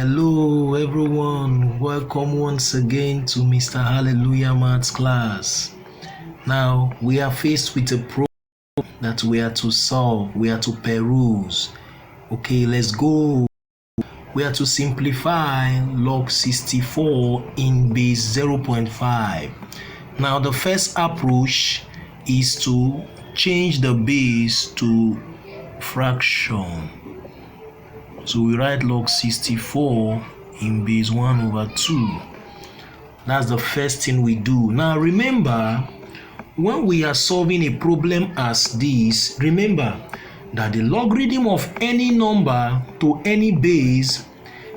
Hello everyone, welcome once again to Mr. Hallelujah Maths class. Now we are faced with a problem that we are to solve, we are to peruse. Okay, let's go. We are to simplify log 64 in base 0.5. Now the first approach is to change the base to fraction. So we write log 64 in base 1/2. That's the first thing we do. Now remember, when we are solving a problem as this, remember that the logarithm of any number to any base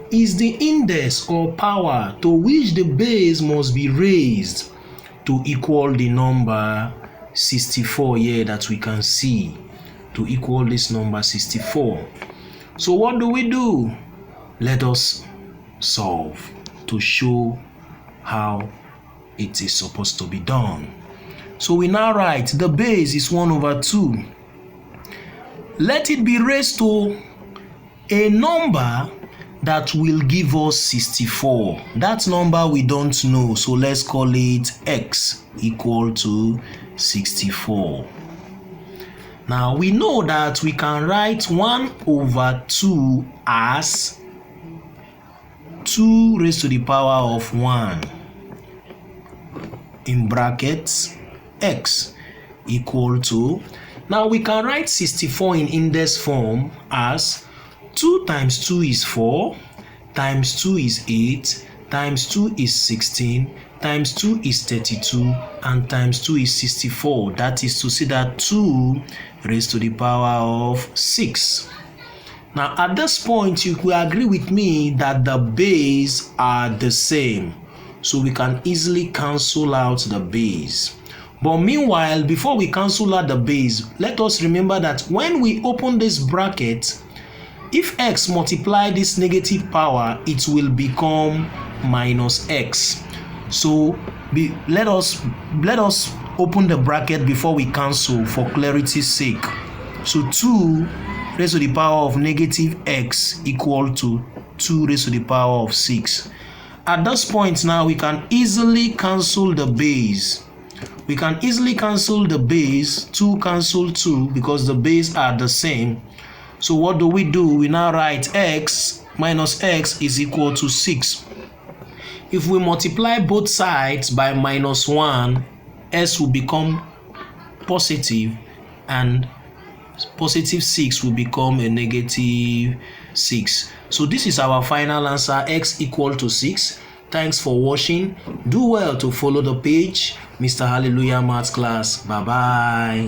is the index or power to which the base must be raised to equal the number 64 here that we can see, to equal this number 64. So what do? Let us solve to show how it is supposed to be done. So we now write the base is 1/2. Let it be raised to a number that will give us 64. That number we don't know, so let's call it x equal to 64. Now we know that we can write 1/2 as 2 raised to the power of 1 in brackets x equal to, now we can write 64 in index form as 2 times 2 is 4, times 2 is 8, times 2 is 16, times 2 is 32, and times 2 is 64. That is to say that 2 raised to the power of 6. Now at this point you will agree with me that the base are the same, so we can easily cancel out the base. But meanwhile, before we cancel out the base, let us remember that when we open this bracket, if x multiply this negative power, it will become minus x. So let us open the bracket before we cancel for clarity's sake. So 2 raised to the power of negative x equal to 2 raised to the power of 6. At this point now we can easily cancel the base. We can easily cancel the base. 2 cancel 2 because the base are the same. So what do? We now write x minus x is equal to 6. If we multiply both sides by -1, s will become positive and positive 6 will become a negative 6. So this is our final answer, x equal to 6. Thanks for watching. Do well to follow the page, Mr. Hallelujah Maths class. Bye bye.